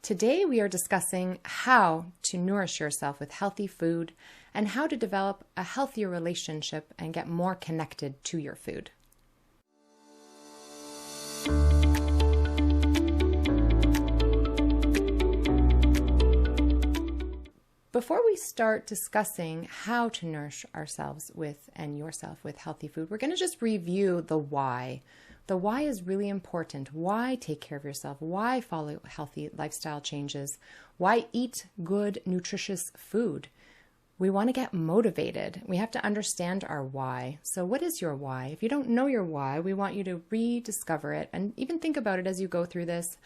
Today we are discussing how to nourish yourself with healthy food and how to develop a healthier relationship and get more connected to your food. Before we start discussing how to nourish ourselves with and yourself with healthy food, we're going to just review the why. The why is really important. Why take care of yourself? Why follow healthy lifestyle changes? Why eat good, nutritious food? We want to get motivated. We have to understand our why. So what is your why? If you don't know your why, we want you to rediscover it and even think about it as you go through this.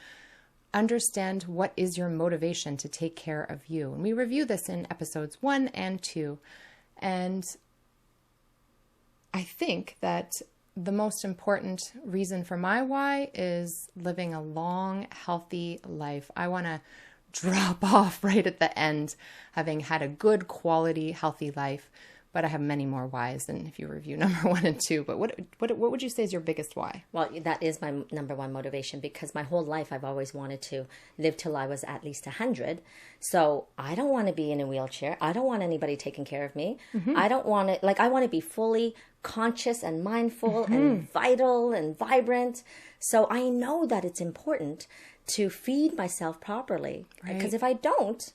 Understand what is your motivation to take care of you. And we review this in episodes 1 and 2. And I think that the most important reason for my why is living a long, healthy life. I want to drop off right at the end, having had a good quality, healthy life. But I have many more whys than if you review number 1 and 2. But what would you say is your biggest why? Well, that is my number one motivation because my whole life I've always wanted to live till I was at least 100. So I don't want to be in a wheelchair. I don't want anybody taking care of me. I don't want to, I want to be fully conscious and mindful and vital and vibrant. So I know that it's important to feed myself properly. Because if I don't,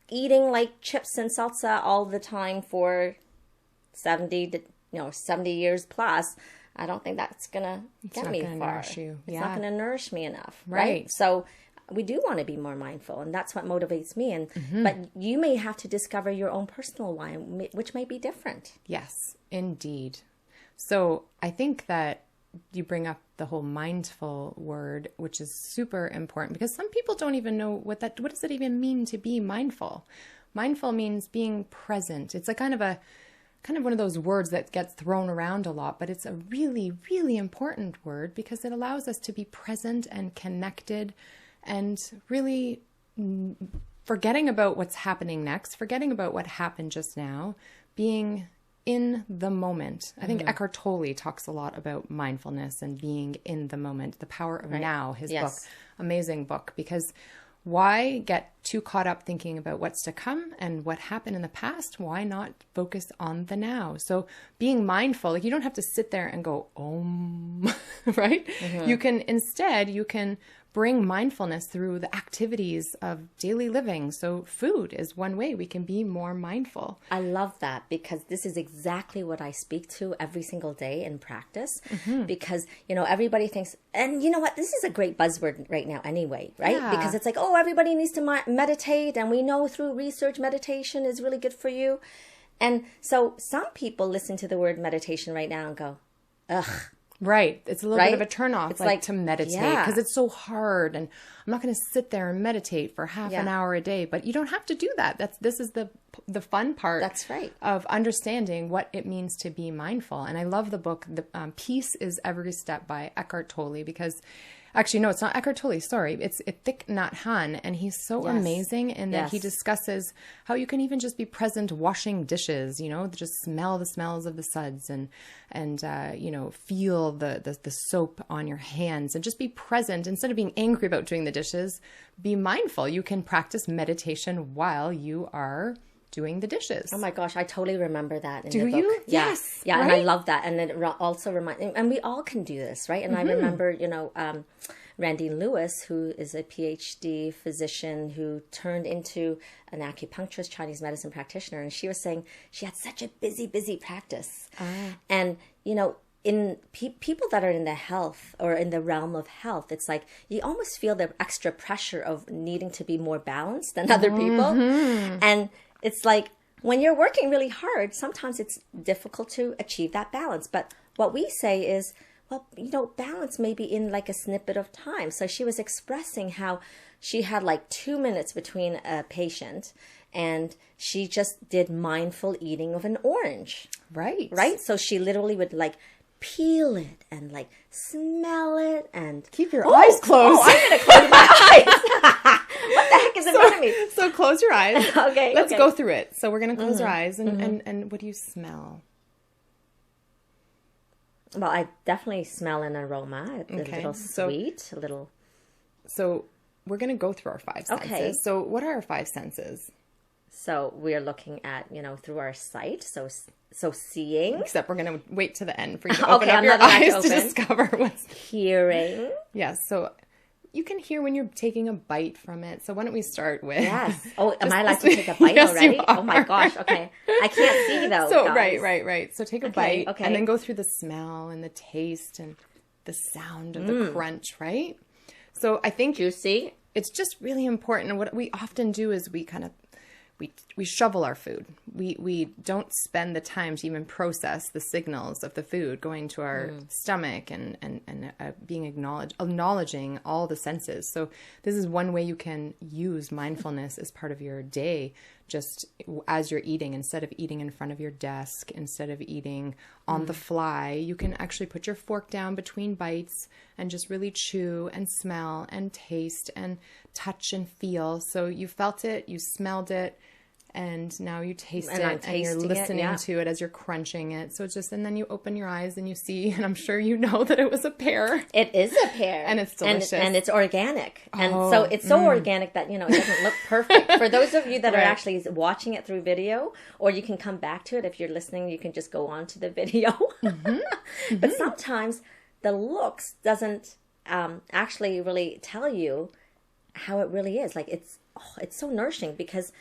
eating like chips and salsa all the time for 70 years plus, I don't think that's gonna get me far. It's not gonna nourish me enough, right? So we do want to be more mindful, and that's what motivates me. And but you may have to discover your own personal why, which may be different. Yes, indeed. So I think that you bring up the whole mindful word, which is super important because some people don't even know what does it even mean to be mindful? Mindful means being present. It's like kind of one of those words that gets thrown around a lot, but it's a really, really important word because it allows us to be present and connected and really forgetting about what's happening next, forgetting about what happened just now, being in the moment. I think Eckhart Tolle talks a lot about mindfulness and being in the moment, the power of now, his book, amazing book, because why get too caught up thinking about what's to come and what happened in the past? Why not focus on the now? So being mindful, you don't have to sit there and go, right? You can bring mindfulness through the activities of daily living. So food is one way we can be more mindful. I love that because this is exactly what I speak to every single day in practice because, everybody thinks, and you know what, this is a great buzzword right now anyway, right? Yeah. Because it's like, everybody needs to meditate, and we know through research meditation is really good for you. And so some people listen to the word meditation right now and go, ugh. Right. It's a little bit of a turnoff, it's like to meditate because it's so hard and I'm not going to sit there and meditate for half an hour a day, but you don't have to do that. This is the fun part of understanding what it means to be mindful. And I love the book, Peace is Every Step by Eckhart Tolle because actually, no, it's not Eckhart Tolle. Sorry. It's Thich Nhat Hanh. And he's so amazing in that he discusses how you can even just be present washing dishes, just smell the smells of the suds and feel the soap on your hands and just be present. Instead of being angry about doing the dishes, be mindful. You can practice meditation while you are doing the dishes. Oh my gosh, I totally remember that in the book. Do you? Yes. Yeah, right? And I love that. And it also reminds, and we all can do this, right? And I remember, Randy Lewis, who is a PhD physician who turned into an acupuncturist, Chinese medicine practitioner. And she was saying she had such a busy practice. And, in people that are in the health or in the realm of health, it's like you almost feel the extra pressure of needing to be more balanced than other people. And it's like when you're working really hard, sometimes it's difficult to achieve that balance. But what we say is, balance may be in like a snippet of time. So she was expressing how she had like 2 minutes between a patient and she just did mindful eating of an orange. Right. So she literally would peel it and smell it and keep your eyes closed. I'm going to close my eyes. What the heck is in front of me? So close your eyes. Okay. Let's go through it. So we're going to close our eyes and what do you smell? Well, I definitely smell an aroma. A little sweet, a little. So we're going to go through our five senses. Okay. So what are our five senses? So we're looking at, through our sight. So seeing. Except we're going to wait to the end for you to open Okay, up I'm your not allowed to eyes to open. discover what's... Hearing. Yes, so you can hear when you're taking a bite from it. So why don't we start with... Yes. Oh, am I allowed to take a bite Yes, already? you are. Oh my gosh. Okay. I can't see though. So guys. right. So take a bite okay. and then go through the smell and the taste and the sound of the crunch, right? So I think Juicy. it's just really important. And what we often do is we kind of we shovel our food. We don't spend the time to even process the signals of the food going to our stomach and being acknowledging all the senses. So this is one way you can use mindfulness as part of your day, just as you're eating. Instead of eating in front of your desk, instead of eating on the fly, you can actually put your fork down between bites and just really chew and smell and taste and touch and feel. So you felt it, you smelled it, and now you taste And it and you're listening to it as you're crunching it. So just, and then you open your eyes and you see, and I'm sure you know that it was a pear. It is a pear. And it's delicious. And it's organic. And so it's so organic that, it doesn't look perfect. For those of you that are actually watching it through video, or you can come back to it. If you're listening, you can just go on to the video. But sometimes the looks doesn't actually really tell you how it really is. Like it's so nourishing because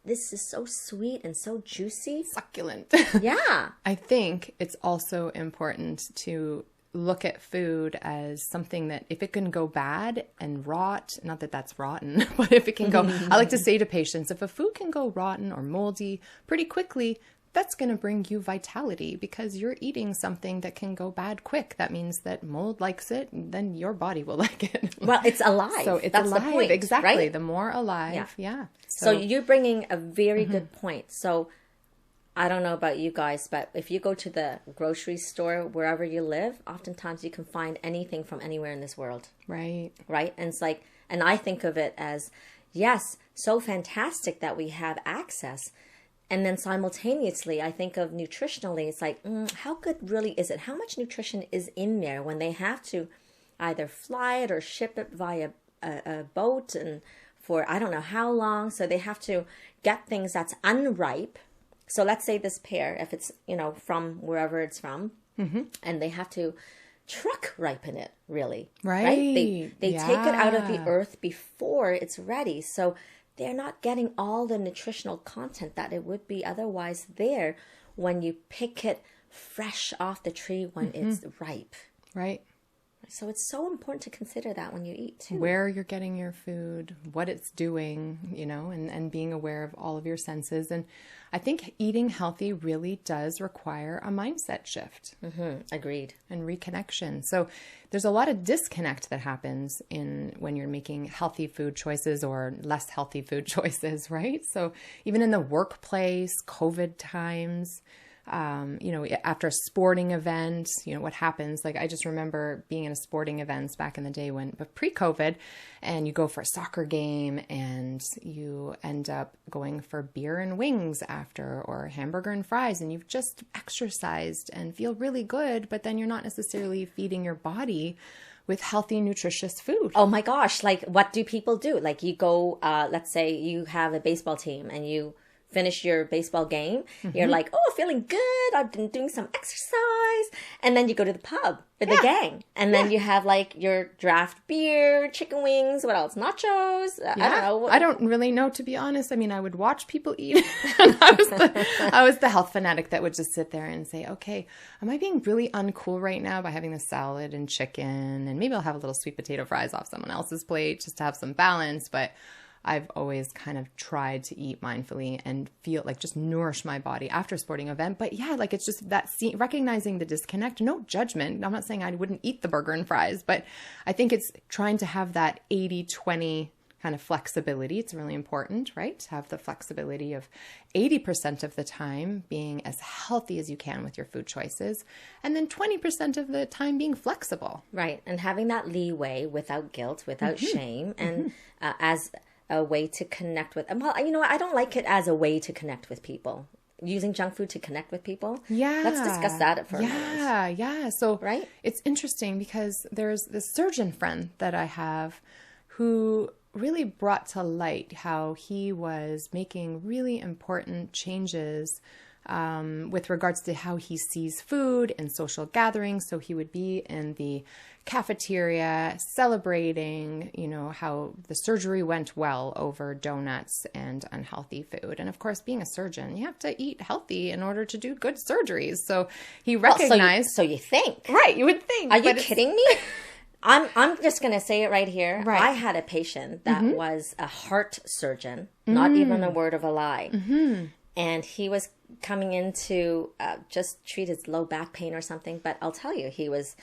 this is so sweet and so juicy. Succulent. Yeah. I think it's also important to look at food as something that if it can go bad and rot, not that that's rotten, but if it can go, I like to say to patients, if a food can go rotten or moldy pretty quickly, that's going to bring you vitality because you're eating something that can go bad quick. That means that mold likes it, and then your body will like it. Well, it's alive. So it's That's alive. the point, exactly. right? The more alive. Yeah. So you're bringing a very good point. So I don't know about you guys, but if you go to the grocery store, wherever you live, oftentimes you can find anything from anywhere in this world. Right. Right. And it's like, and I think of it as, yes, so fantastic that we have access. And then simultaneously, I think of nutritionally, it's like, how good really is it? How much nutrition is in there when they have to either fly it or ship it via a boat and for I don't know how long. So they have to get things that's unripe. So let's say this pear, if it's, from wherever it's from, and they have to truck ripen it, really. Right. They take it out of the earth before it's ready. So they're not getting all the nutritional content that it would be otherwise there when you pick it fresh off the tree when it's ripe. Right. So it's so important to consider that when you eat too. Where you're getting your food, what it's doing, and being aware of all of your senses. And I think eating healthy really does require a mindset shift. Agreed. And reconnection. So there's a lot of disconnect that happens when you're making healthy food choices or less healthy food choices, right? So even in the workplace, COVID times, after a sporting event, what happens, like I just remember being in a sporting events back in the day but pre-COVID, and you go for a soccer game and you end up going for beer and wings after, or hamburger and fries, and you've just exercised and feel really good, but then you're not necessarily feeding your body with healthy, nutritious food. Oh my gosh. Like what do people do? Like you go, let's say you have a baseball team and you finish your baseball game, you're like, oh, feeling good. I've been doing some exercise. And then you go to the pub with the gang. And then you have like your draft beer, chicken wings, what else? Nachos. I don't know. I don't really know, to be honest. I mean, I would watch people eat. And I was the health fanatic that would just sit there and say, okay, am I being really uncool right now by having the salad and chicken? And maybe I'll have a little sweet potato fries off someone else's plate just to have some balance. But I've always kind of tried to eat mindfully and feel like just nourish my body after a sporting event. But yeah, like it's just that recognizing the disconnect, no judgment. I'm not saying I wouldn't eat the burger and fries, but I think it's trying to have that 80-20 kind of flexibility. It's really important, right? To have the flexibility of 80% of the time being as healthy as you can with your food choices, and then 20% of the time being flexible. Right. And having that leeway without guilt, without shame, and as a way to connect with, well, I don't like it as a way to connect with people. Using junk food to connect with people. Yeah. Let's discuss that for a moment. Yeah. So right? It's interesting because there's this surgeon friend that I have who really brought to light how he was making really important changes with regards to how he sees food and social gatherings. So he would be in the cafeteria celebrating, how the surgery went well over donuts and unhealthy food. And of course, being a surgeon, you have to eat healthy in order to do good surgeries. So he recognized. So you think. Right, you would think. Are you kidding me? I'm just going to say it right here. Right. I had a patient that was a heart surgeon, not even a word of a lie. And he was coming in to just treat his low back pain or something. But I'll tell you, he was,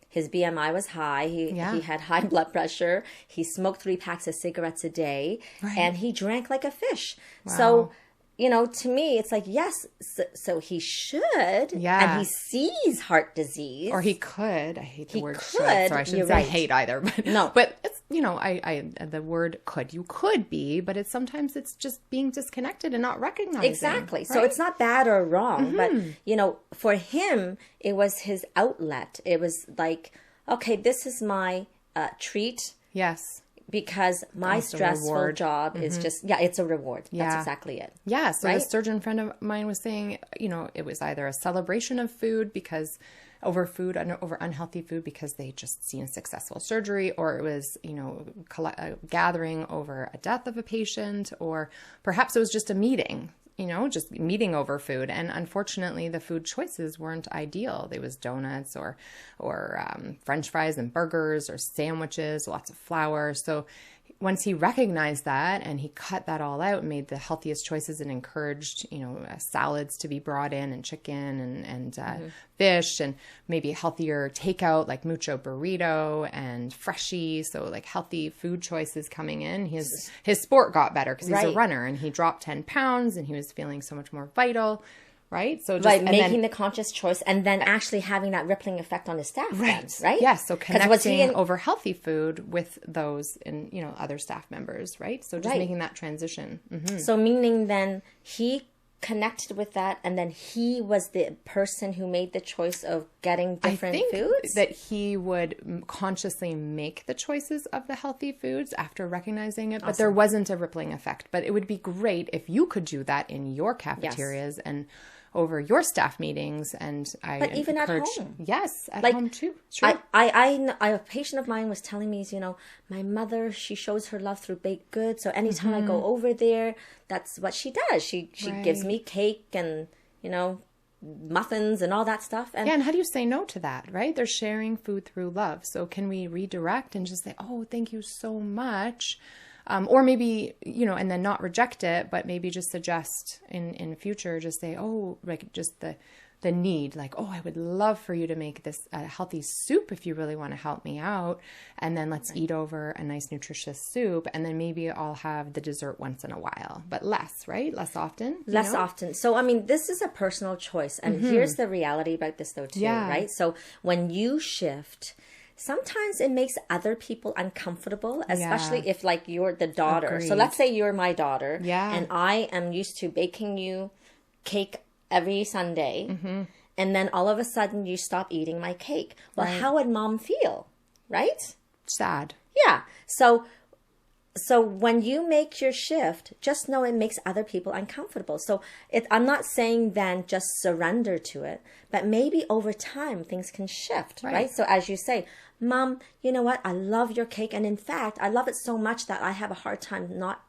his BMI was high. He had high blood pressure. He smoked 3 packs of cigarettes a day. Right. And he drank like a fish. Wow. So, to me, it's like, yes, so he should. Yeah. And he sees heart disease. Or he could. I hate the word could. should, so I shouldn't say right. hate either. But no. But it's, the word could. You could be, but sometimes it's just being disconnected and not recognizing. Exactly. Right? So it's not bad or wrong, but, for him, it was his outlet. It was like, okay, this is my treat. Yes. Because my stressful job is just, it's a reward. That's exactly it. Yeah. So the surgeon friend of mine was saying, it was either a celebration of food over unhealthy food because they just seen a successful surgery, or it was, a gathering over a death of a patient, or perhaps it was just a meeting. Just meeting over food. And unfortunately, the food choices weren't ideal. There was donuts or French fries and burgers or sandwiches, lots of flour. So once he recognized that and he cut that all out and made the healthiest choices and encouraged, salads to be brought in and chicken and fish and maybe healthier takeout like mucho burrito and freshie. So like healthy food choices coming in. His sport got better because he's a runner and he dropped 10 pounds and he was feeling so much more vital. Right. So just making the conscious choice and then actually having that rippling effect on his staff. Right. Then, right. Yes. So connecting over healthy food with those and, other staff members. Right. So just making that transition. Mm-hmm. So meaning then he connected with that and then he was the person who made the choice of getting different foods? That he would consciously make the choices of the healthy foods after recognizing it. But there wasn't a rippling effect. But it would be great if you could do that in your cafeterias and over your staff meetings, and but even at home, yes, at home too. Sure. A patient of mine was telling me, my mother, she shows her love through baked goods. So anytime I go over there, that's what she does. She gives me cake and muffins and all that stuff. And how do you say no to that? Right? They're sharing food through love. So can we redirect and just say, "Oh, thank you so much." Or maybe, and then not reject it, but maybe just suggest in future, just say, just the need, like, I would love for you to make this a healthy soup if you really want to help me out. And then let's eat over a nice, nutritious soup. And then maybe I'll have the dessert once in a while, but less, right? Less often. Less often. So, this is a personal choice. And here's the reality about this though, too, right? So when you shift, sometimes it makes other people uncomfortable, especially if like you're the daughter. Agreed. So let's say you're my daughter and I am used to baking you cake every Sunday. And then all of a sudden you stop eating my cake. Well, how would mom feel? Right? Sad. Yeah. So when you make your shift, just know it makes other people uncomfortable. So I'm not saying then just surrender to it, but maybe over time things can shift, right? So as you say, Mom, you know what? I love your cake. And in fact, I love it so much that I have a hard time not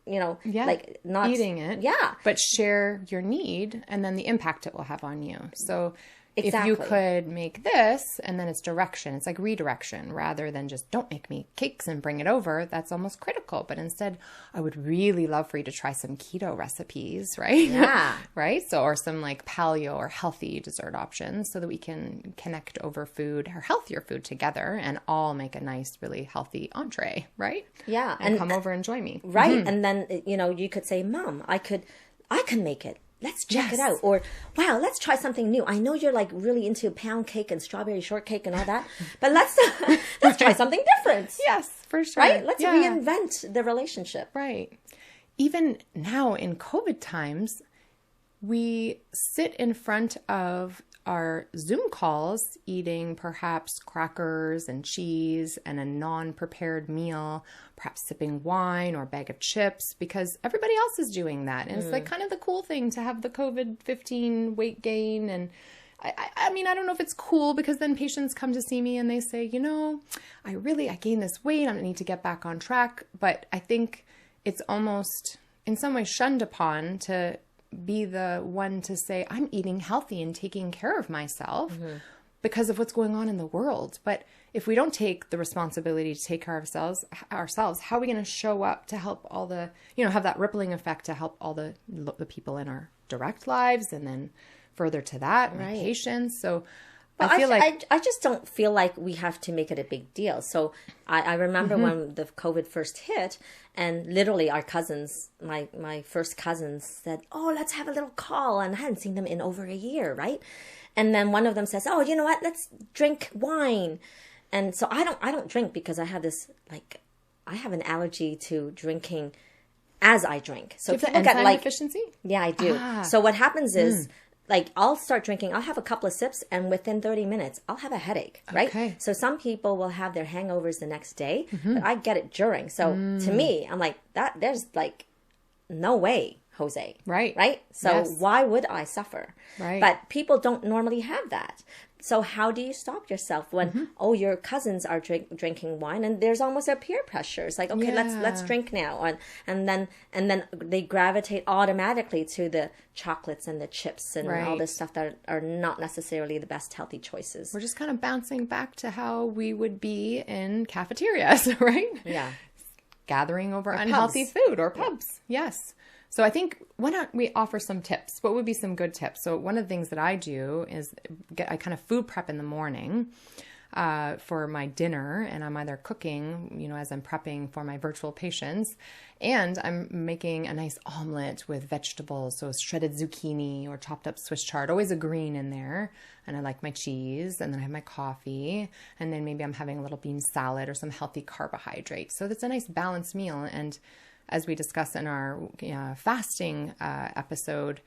eating it. Yeah. But share your need and then the impact it will have on you. So Exactly. If you could make this, and then it's direction. It's like redirection rather than just don't make me cakes and bring it over. That's almost critical. But instead, I would really love for you to try some keto recipes, right? Yeah. Right? So, or some like paleo or healthy dessert options so that we can connect over food or healthier food together and all make a nice, really healthy entree, right? Yeah. And come over and join me. Right. Mm-hmm. And then, you could say, Mom, I can make it. Let's check it out. Or, wow, let's try something new. I know you're like really into pound cake and strawberry shortcake and all that, but let's try something different. Yes, for sure. Right? Let's reinvent the relationship. Right. Even now in COVID times, we sit in front of our Zoom calls eating perhaps crackers and cheese and a non-prepared meal, perhaps sipping wine or a bag of chips because everybody else is doing that. And it's like kind of the cool thing to have the COVID-15 weight gain. And I mean, I don't know if it's cool because then patients come to see me and they say, I gained this weight. I need to get back on track. But I think it's almost in some way shunned upon to be the one to say, I'm eating healthy and taking care of myself because of what's going on in the world. But if we don't take the responsibility to take care of ourselves, how are we going to show up to help all the, have that rippling effect to help all the people in our direct lives and then further to that, my patients. So I feel like I just don't feel like we have to make it a big deal. So I remember when the COVID first hit, and literally our cousins, my first cousins said, "Oh, let's have a little call," and I hadn't seen them in over a year, right? And then one of them says, "Oh, you know what? Let's drink wine." And so I don't drink because I have this I have an allergy to drinking as I drink. So if you look at deficiency, yeah, I do. So what happens is. I'll start drinking, I'll have a couple of sips, and within 30 minutes, I'll have a headache, right? Okay. So some people will have their hangovers the next day, but I get it during. So to me, I'm like, there's no way, Jose. Right. Right? So why would I suffer? Right. But people don't normally have that. So how do you stop yourself when, your cousins are drinking wine and there's almost a peer pressure? It's like, okay, let's drink now. And then they gravitate automatically to the chocolates and the chips and all this stuff that are not necessarily the best healthy choices. We're just kind of bouncing back to how we would be in cafeterias, right? Yeah. Gathering over unhealthy food or pubs. Yeah. Yes. So I think why don't we offer some tips? What would be some good tips? So one of the things that I do is I kind of food prep in the morning for my dinner, and I'm either cooking, as I'm prepping for my virtual patients, and I'm making a nice omelet with vegetables, so shredded zucchini or chopped up Swiss chard, always a green in there, and I like my cheese, and then I have my coffee, and then maybe I'm having a little bean salad or some healthy carbohydrates. So that's a nice balanced meal. And as we discussed in our fasting episode,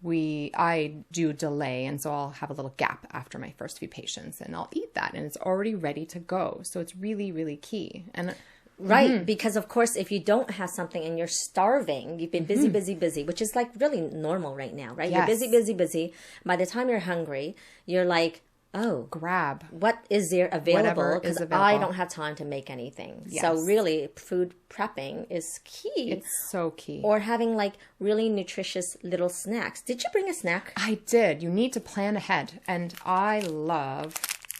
I do delay, and so I'll have a little gap after my first few patients, and I'll eat that, and it's already ready to go. So it's really, really key. And right, because of course, if you don't have something and you're starving, you've been busy, which is really normal right now, right? You're busy. By the time you're hungry, you're like, oh, grab what is there available, because I don't have time to make anything. So really, food prepping is key. It's so key. Or having really nutritious little snacks. Did you bring a snack? I did. You need to plan ahead, and I love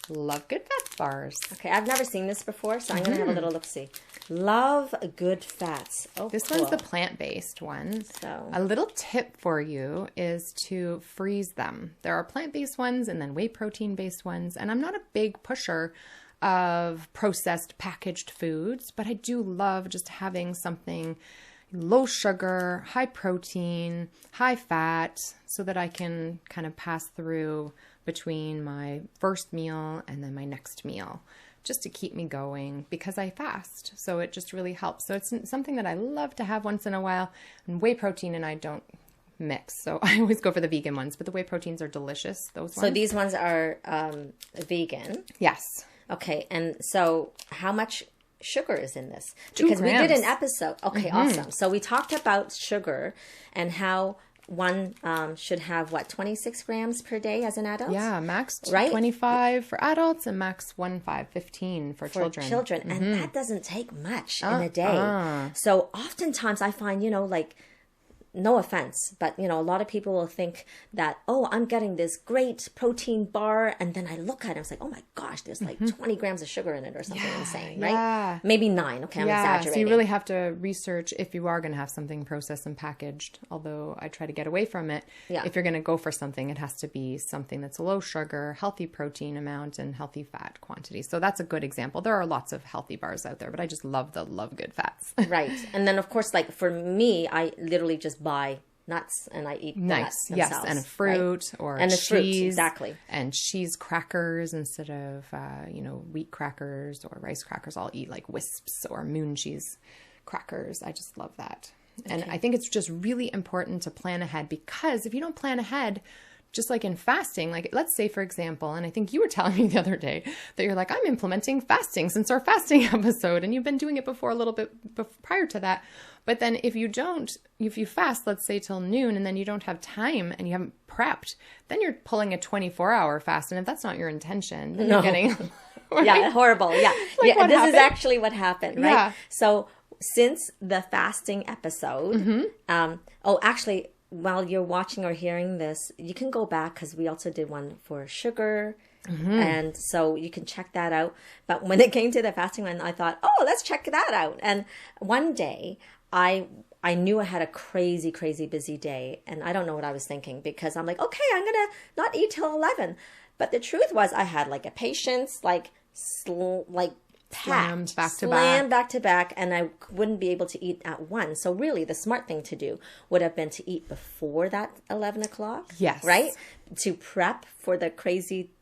Good Fats bars. Okay, I've never seen this before, so I'm gonna have a little look-see. Love Good Fats. Oh, this one's the plant-based one. So a little tip for you is to freeze them. There are plant-based ones and then whey protein-based ones. And I'm not a big pusher of processed packaged foods, but I do love just having something low sugar, high protein, high fat, so that I can kind of pass through between my first meal and then my next meal, just to keep me going because I fast. So it just really helps. So it's something that I love to have once in a while. And whey protein and I don't mix. So I always go for the vegan ones, but the whey proteins are delicious. Those ones. So these ones are vegan? Yes. Okay. And so how much sugar is in this? 2 Because grams. we did an episode. Okay, awesome. So we talked about sugar and how one should have 26 grams per day as an adult? Yeah, max 25 for adults and max 15 for children. And that doesn't take much in a day. So oftentimes I find, no offense, but a lot of people will think that, oh, I'm getting this great protein bar, and then I look at it, it's like, oh my gosh, there's 20 grams of sugar in it or something insane, right? Yeah. Maybe 9. Okay, I'm exaggerating. So you really have to research if you are going to have something processed and packaged, although I try to get away from it. Yeah. If you're going to go for something, it has to be something that's low sugar, healthy protein amount, and healthy fat quantity. So that's a good example. There are lots of healthy bars out there, but I just love Good Fats. Right. And then, of course, for me, I literally just buy nuts and I eat nuts themselves. Yes, and a fruit or and cheese. Fruit, exactly. And cheese crackers instead of, wheat crackers or rice crackers. I'll eat wisps or moon cheese crackers. I just love that. And I think it's just really important to plan ahead, because if you don't plan ahead, just like in fasting, like let's say, for example, and I think you were telling me the other day that you're like, I'm implementing fasting since our fasting episode, and you've been doing it before a little bit prior to that. But then if you fast, let's say till noon, and then you don't have time and you haven't prepped, then you're pulling a 24-hour fast. And if that's not your intention, then you're getting... Right? Yeah, horrible. Yeah. Like yeah. This happened? is actually what happened, right? Yeah. So since the fasting episode, actually, while you're watching or hearing this, you can go back, because we also did one for sugar. And so you can check that out. But when it came to the fasting one, I thought, oh, let's check that out. And one day I knew I had a crazy, crazy busy day. And I don't know what I was thinking, because I'm like, okay, I'm going to not eat till 11. But the truth was, I had like a patience, Slammed back to back, and I wouldn't be able to eat at 1. So really, the smart thing to do would have been to eat before that 11 o'clock. Yes. Right? To prep for the crazy,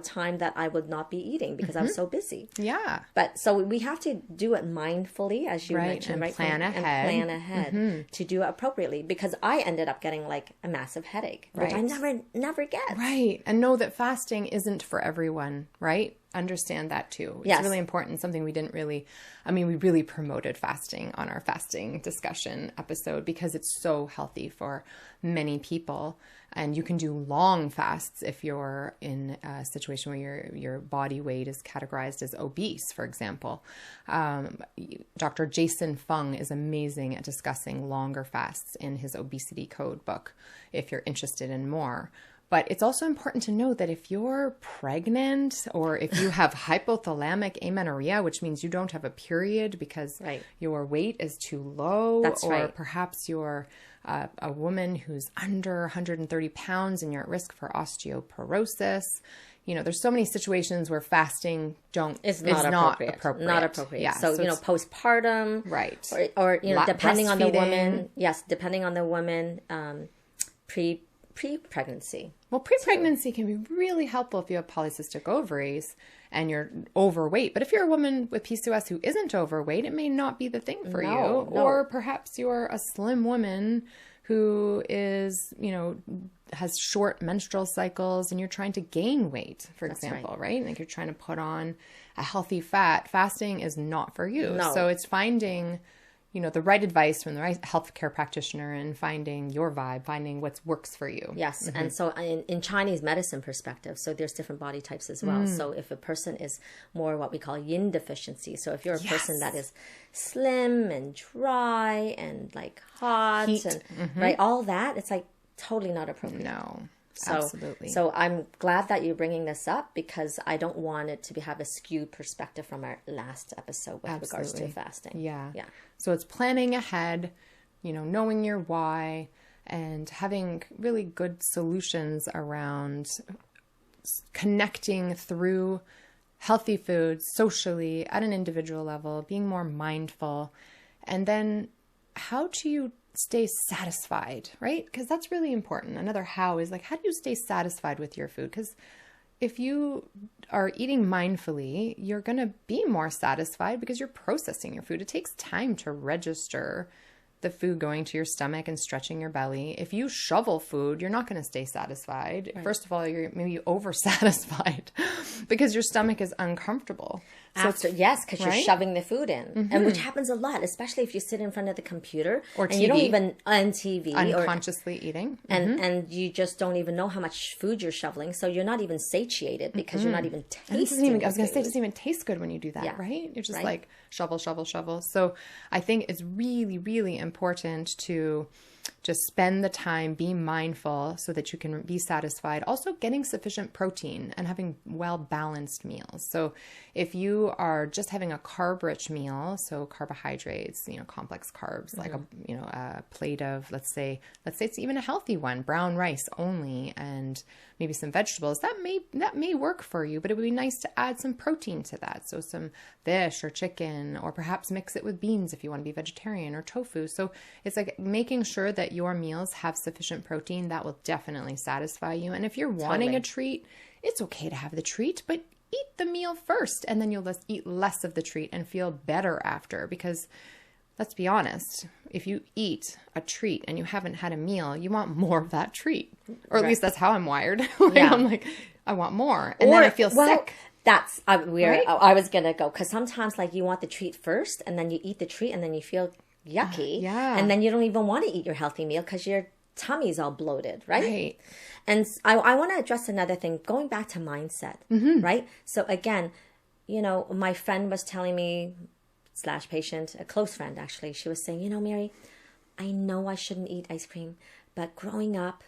time that I would not be eating, because I was so busy. Yeah. But so we have to do it mindfully, as you mentioned, and right? Plan ahead. And plan ahead to do it appropriately, because I ended up getting like a massive headache, which I never get. Right. And know that fasting isn't for everyone, right? Understand that too. It's really important. Something we didn't really, we really promoted fasting on our fasting discussion episode, because it's so healthy for many people. And you can do long fasts if you're in a situation where your body weight is categorized as obese, for example. Dr. Jason Fung is amazing at discussing longer fasts in his obesity code book, if you're interested in more. But it's also important to know that if you're pregnant, or if you have hypothalamic amenorrhea, which means you don't have a period because your weight is too low, perhaps you're a woman who's under 130 pounds and you're at risk for osteoporosis. There's so many situations where fasting is not appropriate. Not appropriate. Yeah, so postpartum, right? Or depending on the woman. Yes, depending on the woman, pre-pregnancy. Well, pre-pregnancy can be really helpful if you have polycystic ovaries and you're overweight. But if you're a woman with PCOS who isn't overweight, it may not be the thing for you. Or perhaps you're a slim woman who is, has short menstrual cycles and you're trying to gain weight, for example, right? Like you're trying to put on a healthy fat. Fasting is not for you. No. So it's finding the right advice from the right healthcare practitioner and finding your vibe, finding what works for you. Yes. And so in Chinese medicine perspective, so there's different body types as well. So if a person is more what we call yin deficiency, so if you're a person that is slim and dry and like hot and right, all that, it's like totally not appropriate. No. Absolutely. So I'm glad that you're bringing this up, because I don't want it to have a skewed perspective from our last episode with regards to fasting. Yeah. So it's planning ahead, knowing your why, and having really good solutions around connecting through healthy foods socially at an individual level, being more mindful. And then how do you stay satisfied, right? Because that's really important. Another how is like, how do you stay satisfied with your food? Because if you are eating mindfully, you're going to be more satisfied because you're processing your food. It takes time to register the food going to your stomach and stretching your belly. If you shovel food, you're not going to stay satisfied. Right. First of all, you're maybe over-satisfied because your stomach is uncomfortable. So because you're shoving the food in, and which happens a lot, especially if you sit in front of the computer or TV, and you don't even on TV unconsciously eating, and you just don't even know how much food you're shoveling, so you're not even satiated because you're not even tasting. I was going to say, it doesn't even taste good when you do that, right? You're just like shovel, shovel, shovel. So I think it's really, really important to just spend the time, be mindful so that you can be satisfied. Also getting sufficient protein and having well-balanced meals. So if you are just having a carb-rich meal, so carbohydrates, complex carbs, like a plate of, let's say it's even a healthy one, brown rice only, and maybe some vegetables, that may work for you, but it would be nice to add some protein to that. So some fish or chicken, or perhaps mix it with beans if you want to be vegetarian, or tofu. So it's like making sure that your meals have sufficient protein. That will definitely satisfy you. And if you're wanting a treat, it's okay to have the treat, but eat the meal first, and then you'll just eat less of the treat and feel better after, because let's be honest, if you eat a treat and you haven't had a meal, you want more of that treat. Or at least that's how I'm wired. I'm like, I want more. And then I feel sick. That's Right? I was going to go, because sometimes like you want the treat first and then you eat the treat and then you feel yucky. Yeah. And then you don't even want to eat your healthy meal because your tummy's all bloated, right? Right. And I want to address another thing, going back to mindset, right? So again, you know, my friend was telling me, / patient, a close friend actually, she was saying, you know, Mary, I know I shouldn't eat ice cream, but growing up,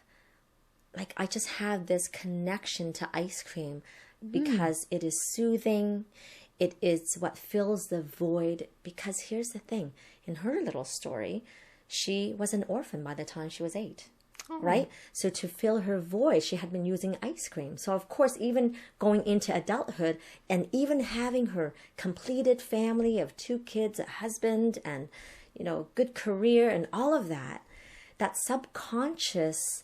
like I just have this connection to ice cream because it is soothing. It is what fills the void. Because here's the thing, in her little story, she was an orphan by the time she was 8. Right? So to fill her void, she had been using ice cream. So of course, even going into adulthood and even having her completed family of 2 kids, a husband, and, you know, good career and all of that, that subconscious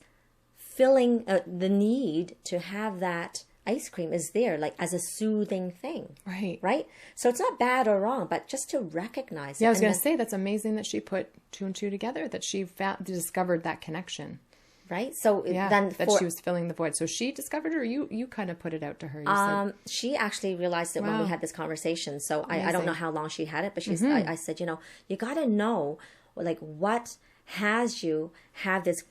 filling the need to have that ice cream is there, like as a soothing thing. Right. Right? So it's not bad or wrong, but just to recognize it. Yeah, I was going to say, that's amazing that she put 2 and 2 together, that she discovered that connection. Right? So then that she was filling the void. So she discovered it, or you kind of put it out to her? You said. She actually realized it when we had this conversation. So I don't know how long she had it, but she's, I said, you know, you got to know like what has you have this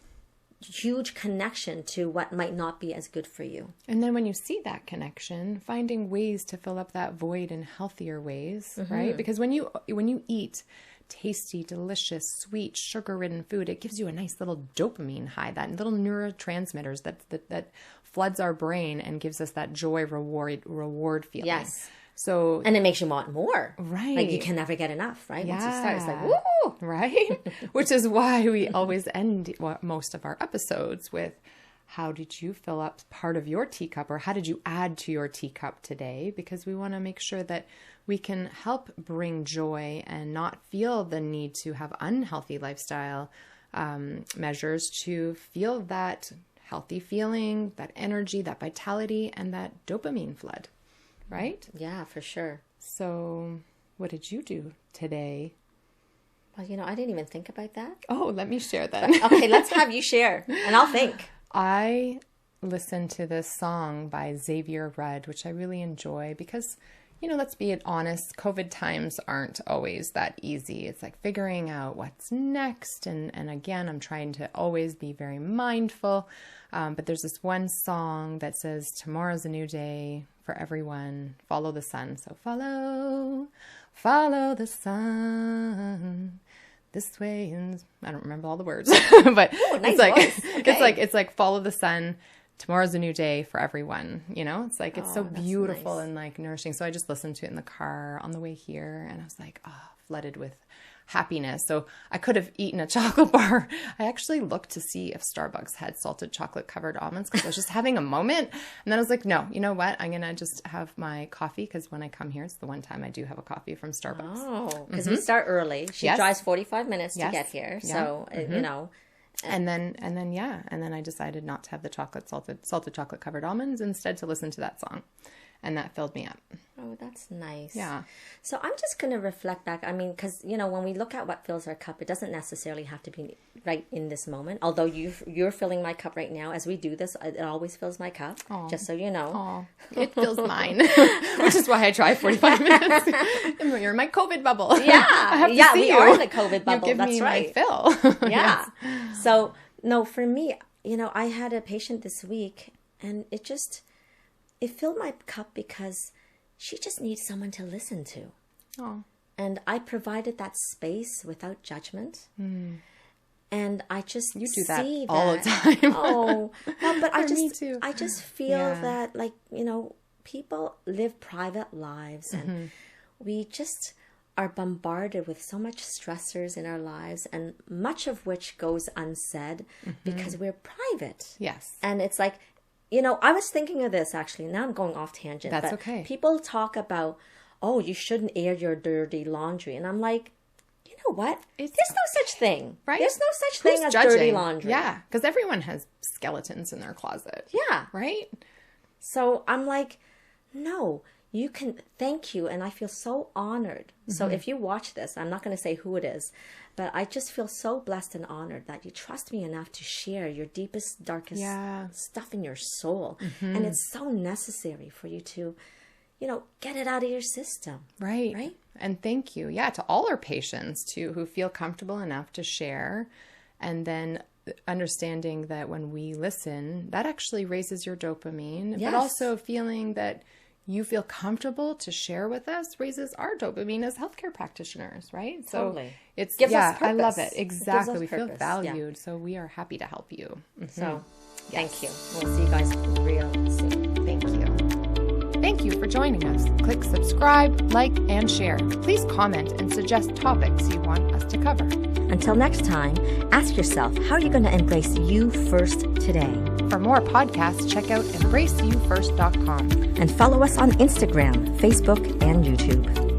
huge connection to what might not be as good for you. And then when you see that connection, finding ways to fill up that void in healthier ways, right? Because when you eat tasty, delicious, sweet, sugar-ridden food, it gives you a nice little dopamine high, that little neurotransmitters that floods our brain and gives us that joy reward feeling. Yes. So, and it makes you want more. Right. Like you can never get enough, right? Yeah. Once you start, it's like, woo! Right? Which is why we always end most of our episodes with, how did you fill up part of your teacup, or how did you add to your teacup today? Because we want to make sure that we can help bring joy and not feel the need to have unhealthy lifestyle measures to feel that healthy feeling, that energy, that vitality, and that dopamine flood. Right? Yeah, for sure. So what did you do today? Well, you know, I didn't even think about that. Oh, let me share then. Okay, let's have you share, and I'll think. I listened to this song by Xavier Rudd, which I really enjoy because, you know, let's be honest, COVID times aren't always that easy. It's like figuring out what's next. And again, I'm trying to always be very mindful. But there's this one song that says, tomorrow's a new day for everyone. Follow the sun. So follow the sun. This way, and I don't remember all the words, but Ooh, nice it's like voice. it's like follow the sun. Tomorrow's a new day for everyone. You know, it's like it's so beautiful and like nourishing. So I just listened to it in the car on the way here, and I was like, flooded with happiness. So I could have eaten a chocolate bar. I actually looked to see if Starbucks had salted chocolate covered almonds because I was just having a moment. And then I was like, no, you know what? I'm going to just have my coffee because when I come here, it's the one time I do have a coffee from Starbucks. Oh, because we start early. She drives 45 minutes to get here. Yeah. So, you know. And then I decided not to have the salted chocolate covered almonds, instead to listen to that song. And that filled me up. Oh, that's nice. Yeah. So I'm just going to reflect back. I mean, because, you know, when we look at what fills our cup, it doesn't necessarily have to be right in this moment. Although you're filling my cup right now. As we do this, it always fills my cup, just so you know. Oh, it fills mine, which is why I drive 45 minutes. You're in my COVID bubble. Yeah. I have to see we you. are in the COVID bubble. You give That's me right. my fill. Yeah. So, no, for me, you know, I had a patient this week, and it filled my cup because she just needs someone to listen to. Oh. And I provided that space without judgment. And I just You do that see all the time. Oh, no, but Me too. I just feel that, like, you know, people live private lives, and we just are bombarded with so much stressors in our lives, and much of which goes unsaid because we're private. Yes. And it's like, you know, I was thinking of this actually. Now I'm going off tangent. That's but okay. People talk about, oh, you shouldn't air your dirty laundry. And I'm like, you know what? There's no such thing. Right? There's no such Who's thing as judging? dirty laundry. Yeah, because everyone has skeletons in their closet. Yeah. Right? So I'm like, no, you can, thank you. And I feel so honored. So if you watch this, I'm not going to say who it is, but I just feel so blessed and honored that you trust me enough to share your deepest, darkest stuff in your soul. And it's so necessary for you to, get it out of your system. Right. And thank you. Yeah. To all our patients too, who feel comfortable enough to share, and then understanding that when we listen, that actually raises your dopamine, but also feeling that you feel comfortable to share with us raises our dopamine as healthcare practitioners, right? So Totally. it's, Gives us purpose. I love it. Exactly. We feel purpose. valued. So we are happy to help you. So thank you. We'll see you guys real soon. Thank you. Thank you for joining us. Click subscribe, like, and share. Please comment and suggest topics you want us to cover. Until next time, ask yourself, how are you going to embrace you first today? For more podcasts, check out embraceyoufirst.com. And follow us on Instagram, Facebook, and YouTube.